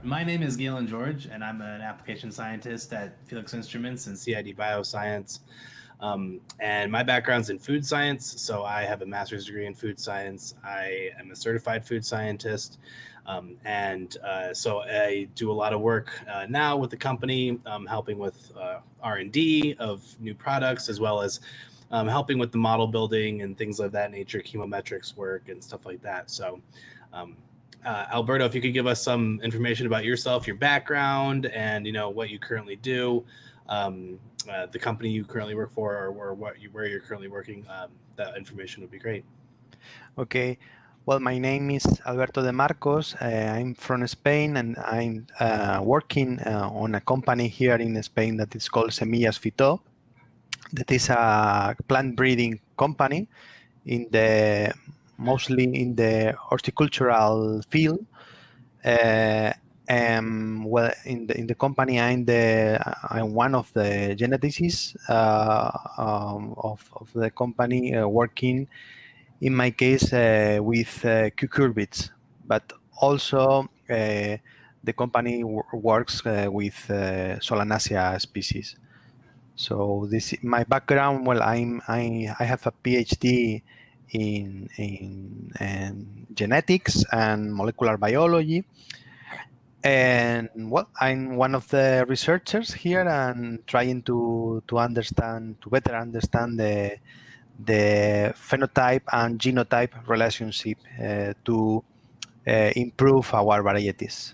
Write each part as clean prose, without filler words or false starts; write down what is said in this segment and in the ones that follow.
My name is Galen George, and I'm an application scientist at Felix Instruments and CID Bioscience. And my background's in food science, so I have a master's degree in food science. I am a certified food scientist, so I do a lot of work now with the company, helping with R&D of new products, as well as helping with the model building and things of that nature, chemometrics work and stuff like that. Um, Alberto, if you could give us some information about yourself, your background, and what you currently do, the company you currently work for, or where you're currently working, that information would be great. Okay, well, my name is Alberto De Marcos. I'm from Spain, and I'm working on a company here in Spain that is called Semillas Fitó. That is a plant breeding company in the mostly in the horticultural field. Uh, well, in the company, I'm one of the geneticists of the company, working in my case with cucurbits, but also the company works with Solanaceae species. So this my background. Well, I have a PhD in genetics and molecular biology, and well, I'm one of the researchers here and trying to better understand the phenotype and genotype relationship to improve our varieties.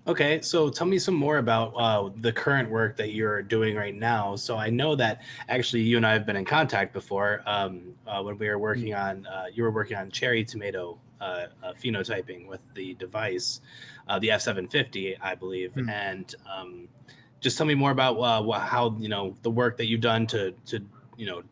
Okay, so tell me some more about the current work that you're doing right now. So I know that actually you and I have been in contact before when we were working on you were working on cherry tomato phenotyping with the device, the F750, I believe. Mm. And just tell me more about how the work that you've done to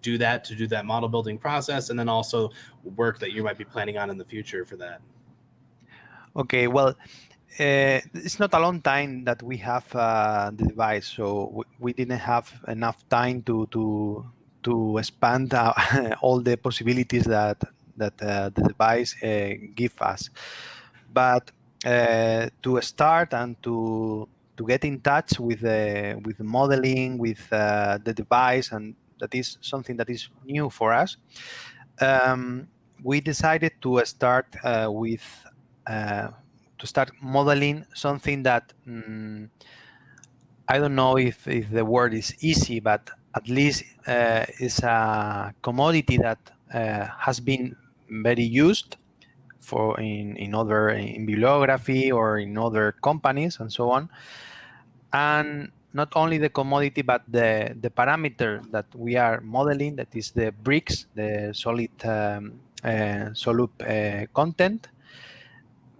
do that model building process, and then also work that you might be planning on in the future for that. Okay, well, it's not a long time that we have the device, so we didn't have enough time to expand all the possibilities that the device give us. But to start and to get in touch with the modeling, with the device, and that is something that is new for us. We decided uh, to start modeling something that I don't know if the word is easy, but at least is a commodity that has been very used for in bibliography or in other companies and so on. And not only the commodity, but the parameter that we are modeling, that is the bricks, the solid solute content,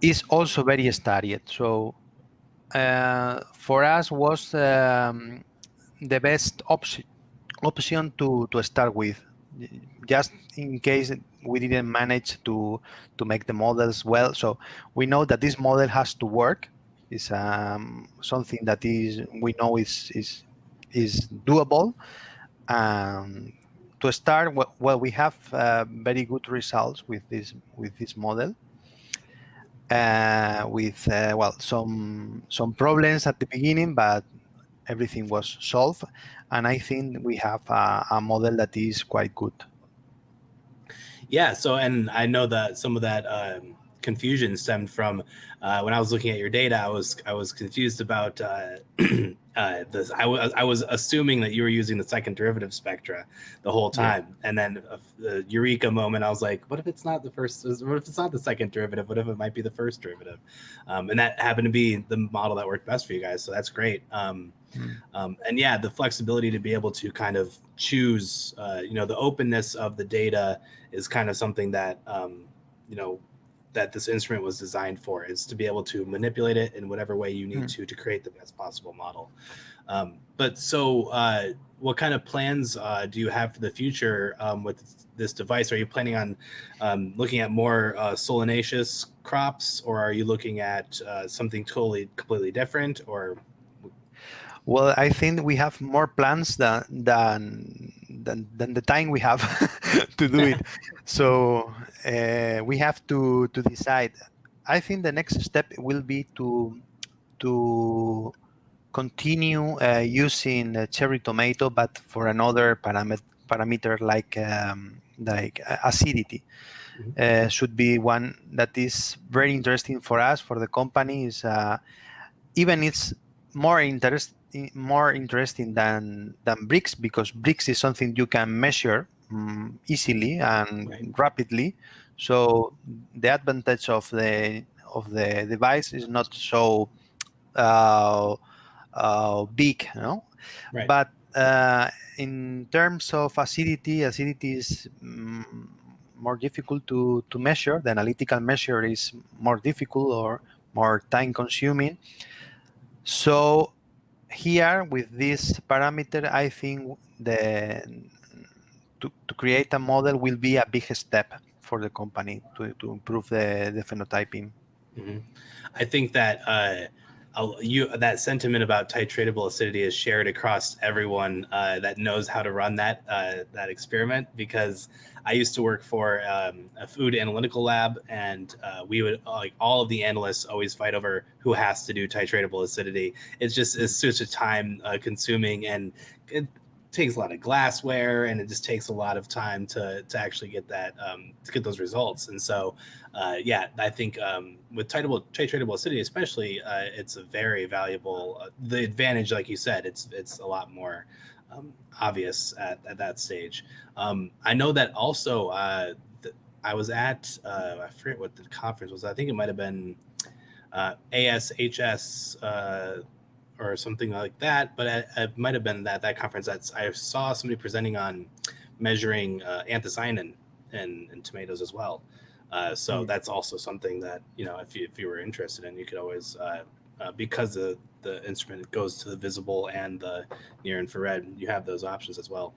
is also very studied. So for us was the best option to start with, just in case we didn't manage to make the models well. So we know that this model has to work. Is something that is we know is doable. Um, to start, well, we have very good results with this model. With well, some problems at the beginning, but everything was solved, and I think we have a model that is quite good. Yeah. So, and I know that some of that confusion stemmed from when I was looking at your data. I was confused about this. I was assuming that you were using the second derivative spectra the whole Yeah. time, and then the eureka moment, I was like, what if it's not the first? What if it's not the second derivative? What if it might be the first derivative? And that happened to be the model that worked best for you guys. So that's great. Mm. And yeah, the flexibility to be able to kind of choose, the openness of the data is kind of something that, that this instrument was designed for, is to be able to manipulate it in whatever way you need Mm. to create the best possible model. But so what kind of plans do you have for the future with this device? Are you planning on looking at more solanaceous crops, or are you looking at something completely different, or Well, I think we have more plans than the time we have to do it. So we have to decide. I think the next step will be to continue using cherry tomato, but for another parameter like acidity. Should be one that is very interesting for us, for the company. Is even it's more interesting than bricks, because bricks is something you can measure easily and rapidly. So the advantage of the device is not so big, you know. Right. But in terms of acidity is more difficult to measure. The analytical measure is more difficult or more time consuming. So here with this parameter, I think to create a model will be a big step for the company to improve the phenotyping. I think that that sentiment about titratable acidity is shared across everyone that knows how to run that experiment, because I used to work for a food analytical lab, and we would all of the analysts always fight over who has to do titratable acidity. It's such a time consuming, and it takes a lot of glassware, and it just takes a lot of time to actually get that to get those results. And so I think with titratable acidity especially, it's a very valuable the advantage, like you said, it's a lot more obvious at that stage. I know that also I was at I forget what the conference was. I think it might have been ASHS or something like that, but it might have been that conference that I saw somebody presenting on measuring anthocyanin in tomatoes as well. So that's also something that, if you were interested in, you could always, because the instrument goes to the visible and the near infrared, you have those options as well.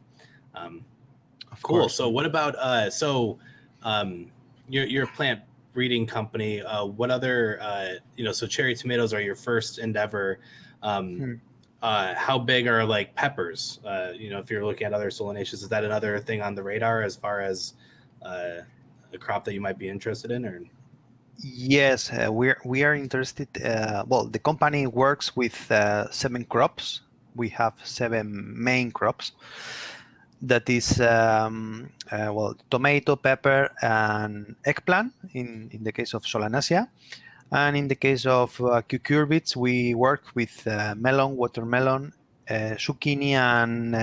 Of cool. course. So what about you're a plant breeding company. What other so cherry tomatoes are your first endeavor. How big are like peppers? If you're looking at other solanaceae, is that another thing on the radar as far as a crop that you might be interested in? Or yes, we are interested. Well, the company works with 7 crops. We have 7 main crops. That is tomato, pepper, and eggplant in the case of Solanaceae. And in the case of cucurbits, we work with melon, watermelon, zucchini, and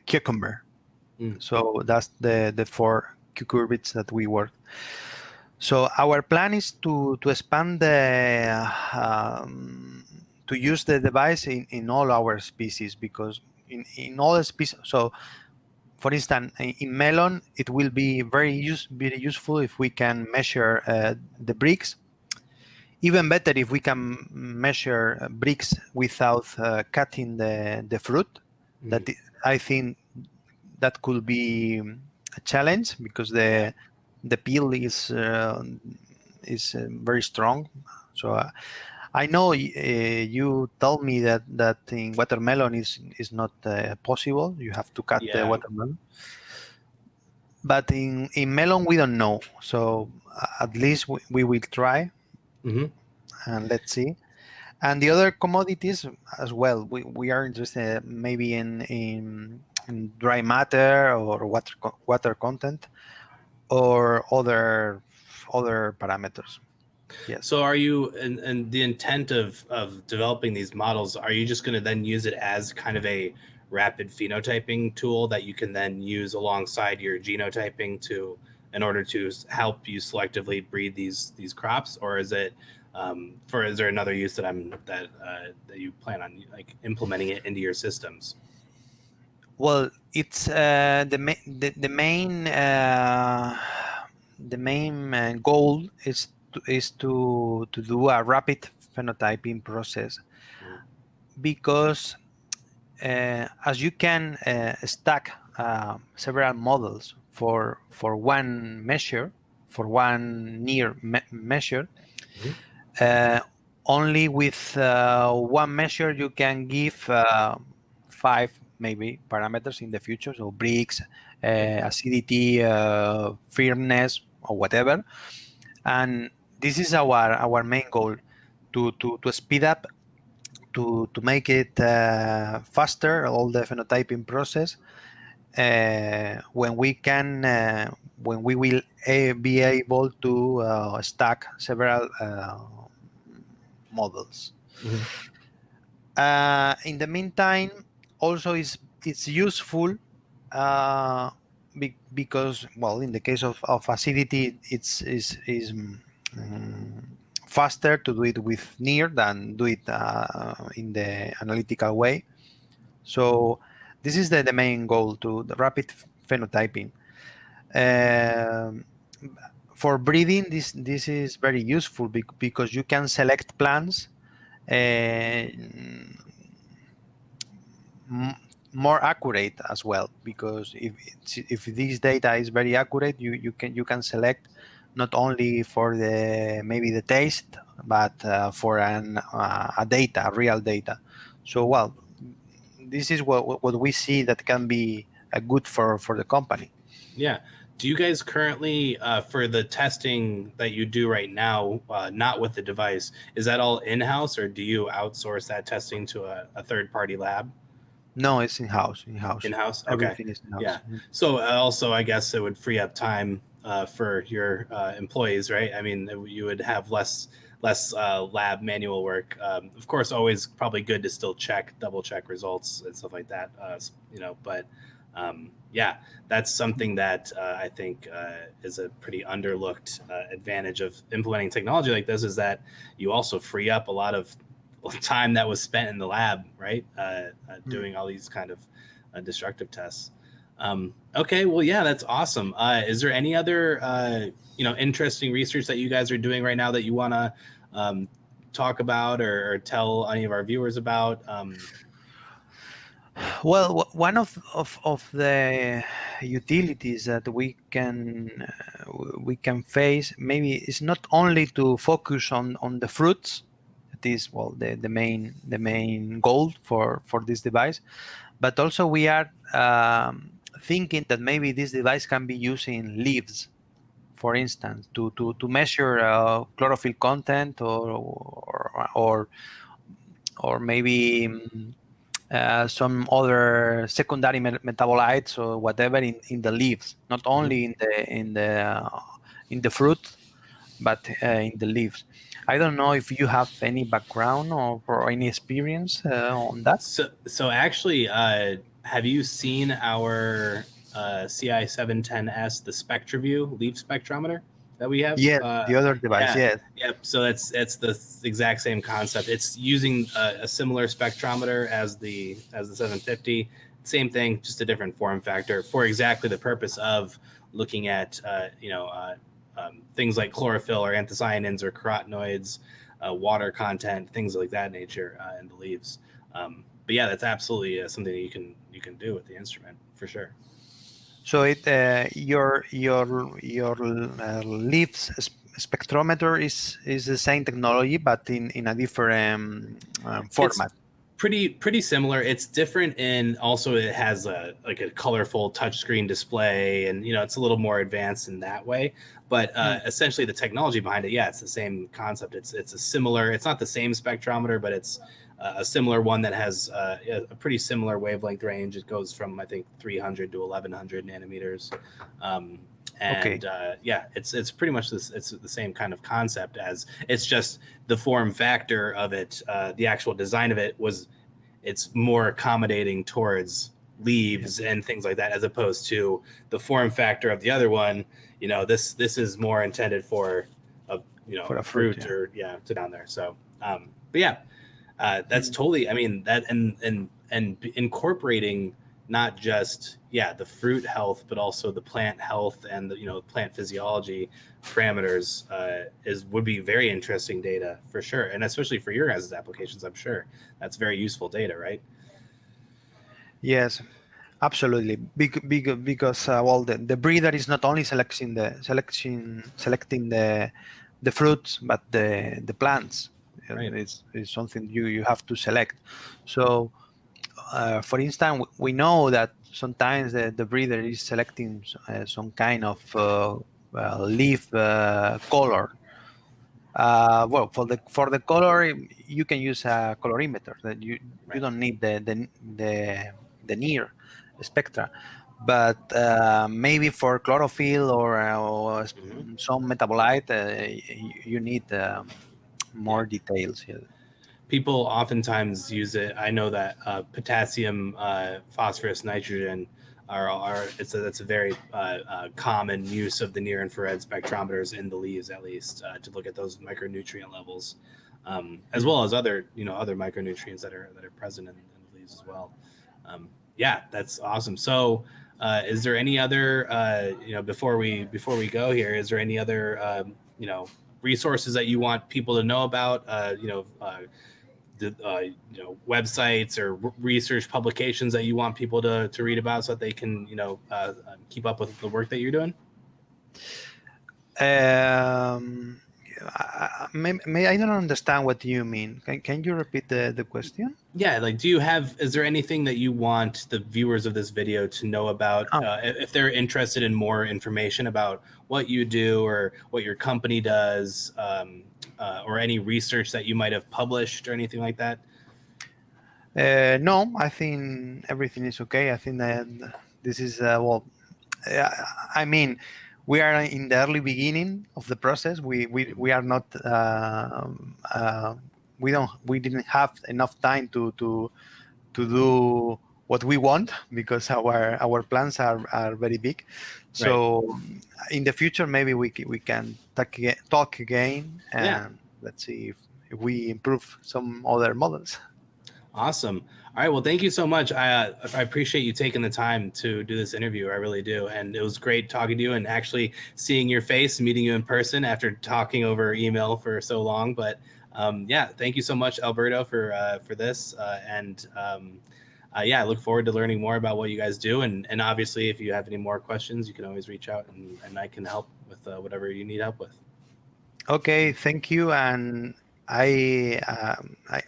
cucumber. So that's the 4 cucurbits that we work. So our plan is to expand to use the device in all our species, because in all species. So for instance, in melon, it will be very useful if we can measure the bricks. Even better if we can measure bricks without cutting the fruit. That I think that could be a challenge, because the peel is very strong. So I know you told me that in watermelon is not possible. You have to cut the watermelon. But in melon, we don't know. So at least we will try, and let's see. And the other commodities as well. We are interested maybe in dry matter or water content, or other parameters. Yes. So are you, and the intent of developing these models, are you just going to then use it as kind of a rapid phenotyping tool that you can then use alongside your genotyping in order to help you selectively breed these crops? Or is it is there another use that you plan on like implementing it into your systems? Well, it's the main goal is to do a rapid phenotyping process, because as you can stack several models for one measure, for one measure, only with one measure you can give 5 maybe parameters in the future. So bricks, acidity, firmness, or whatever. And this is our main goal, to speed up, to make it faster, all the phenotyping process, when we will be able to stack several models. Mhm. In the meantime, also it's useful, because, well, in the case of acidity, mm, faster to do it with NIR than do it in the analytical way. So this is the main goal, to the rapid phenotyping. Um, for breeding, this is very useful, because you can select plants uh, m- more accurate as well, because if this data is very accurate, you can select not only for the maybe the taste, but for a data, real data. So, well, this is what we see that can be good for the company. Yeah. Do you guys currently, for the testing that you do right now, not with the device, is that all in-house, or do you outsource that testing to a third-party lab? No, it's in-house. In-house? Okay. Everything is in-house. Yeah. So also, I guess it would free up time for your employees, right? I mean, you would have less lab manual work. Of course, always probably good to still double check results and stuff like that. But yeah, that's something that I think is a pretty underlooked advantage of implementing technology like this, is that you also free up a lot of time that was spent in the lab, right? Doing all these kind of destructive tests. Okay, well, yeah, that's awesome. Is there any other interesting research that you guys are doing right now that you want to talk about, or tell any of our viewers about? Well, one of the utilities that we can face, maybe, is not only to focus on the fruits. That is, well, the main goal for this device, but also we are thinking that maybe this device can be used in leaves, for instance, to measure chlorophyll content, or maybe some other secondary metabolites or whatever in the leaves, not only in the fruit, but in the leaves. I don't know if you have any background or any experience on that. So actually, have you seen our CI 710S, the SpectraView leaf spectrometer that we have? Yes, the other device. Yeah, Yes. yep. So it's the exact same concept. It's using a similar spectrometer as the 750. Same thing, just a different form factor for exactly the purpose of looking at things like chlorophyll or anthocyanins or carotenoids, water content, things like that nature in the leaves. But yeah, that's absolutely something that you can do with the instrument for sure. So your leaves spectrometer is the same technology, but in a different It's format. pretty similar. It's different in also it has a colorful touchscreen display, and it's a little more advanced in that way. But essentially, the technology behind it, yeah, it's the same concept. It's a similar. It's not the same spectrometer, but it's a similar one that has a pretty similar wavelength range. It goes from, I think, 300 to 1100 nanometers. And Okay. yeah, it's pretty much this. It's the same kind of concept, as it's just the form factor of it. The actual design of it it's more accommodating towards leaves and things like that, as opposed to the form factor of the other one. This is more intended for For a a fruit, fruit, yeah. or to down there. So, but yeah, that's totally. I mean, that and incorporating not just the fruit health, but also the plant health and the plant physiology parameters would be very interesting data for sure, and especially for your guys' applications. I'm sure that's very useful data, right? Yes, absolutely. Because well, the breeder is not only selecting the fruits, but the plants. Right. It's something you have to select. So, for instance, we know that sometimes the breeder is selecting some kind of leaf color. Well, for the color, you can use a colorimeter. That you Right. don't need the near spectra, but maybe for chlorophyll or Mhm. some metabolite, you need Yeah. more details here. People oftentimes use it. I know that potassium, phosphorus, nitrogen are that's a very common use of the near infrared spectrometers in the leaves, at least to look at those micronutrient levels, as well as other other micronutrients that are present in the leaves as well. Yeah, that's awesome. So, is there any other before we go here? Is there any other resources that you want people to know about? Websites or research publications that you want people to read about so that they can keep up with the work that you're doing? I don't understand what you mean. Can you repeat the question? Yeah, like is there anything that you want the viewers of this video to know about Oh, if they're interested in more information about what you do or what your company does, or any research that you might have published or anything like that? no, I think everything is okay. I think that this is well. Uh, I mean, we are in the early beginning of the process. We are not. We didn't have enough time to do what we want because our plans are very big. Right. So in the future, maybe we can talk again, Yeah. and let's see if we improve some other models. Awesome. All right. Well, thank you so much. I appreciate you taking the time to do this interview. I really do. And it was great talking to you and actually seeing your face, meeting you in person after talking over email for so long. But yeah, thank you so much, Alberto, for this. Yeah, I look forward to learning more about what you guys do. And obviously, if you have any more questions, you can always reach out and I can help with whatever you need help with. Okay, thank you. And I, um, I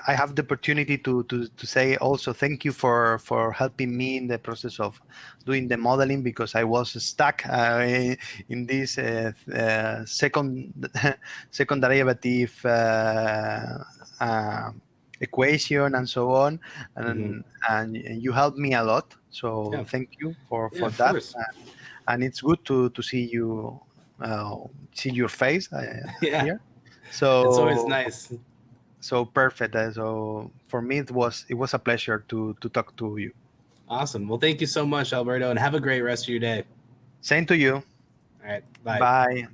I have the opportunity to say also thank you for helping me in the process of doing the modeling because I was stuck in this second derivative equation and so on, Hmm. and you helped me a lot. So Yeah. thank you Yeah, for of that. course. And it's good to see you uh, see your face Yeah. here. It's always So nice. so perfect. So for me, it was a pleasure to talk to you. Awesome. Well, thank you so much, Alberto, and have a great rest of your day. Same to you. All right. Bye. Bye.